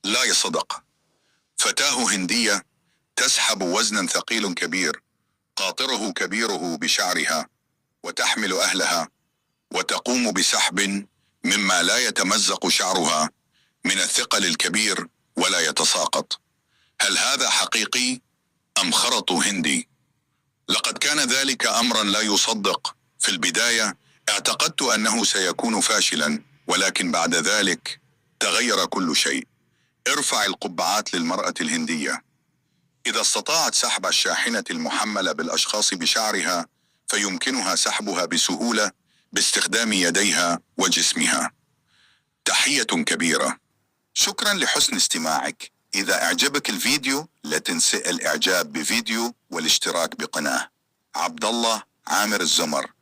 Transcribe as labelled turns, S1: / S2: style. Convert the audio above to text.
S1: لا يصدق. فتاة هندية تسحب وزنا ثقيل كبير، قاطره كبيره بشعرها، وتحمل أهلها، وتقوم بسحب مما لا يتمزق شعرها من الثقل الكبير ولا يتساقط. هل هذا حقيقي أم خرط هندي؟ لقد كان ذلك أمرا لا يصدق. في البداية اعتقدت أنه سيكون فاشلا، ولكن بعد ذلك تغير كل شيء. ارفع القبعات للمرأة الهندية. إذا استطاعت سحب الشاحنة المحملة بالأشخاص بشعرها، فيمكنها سحبها بسهولة باستخدام يديها وجسمها. تحية كبيرة. شكرا لحسن استماعك. إذا أعجبك الفيديو لا تنسى الإعجاب بفيديو والاشتراك بقناة عبد الله عامر الزمر.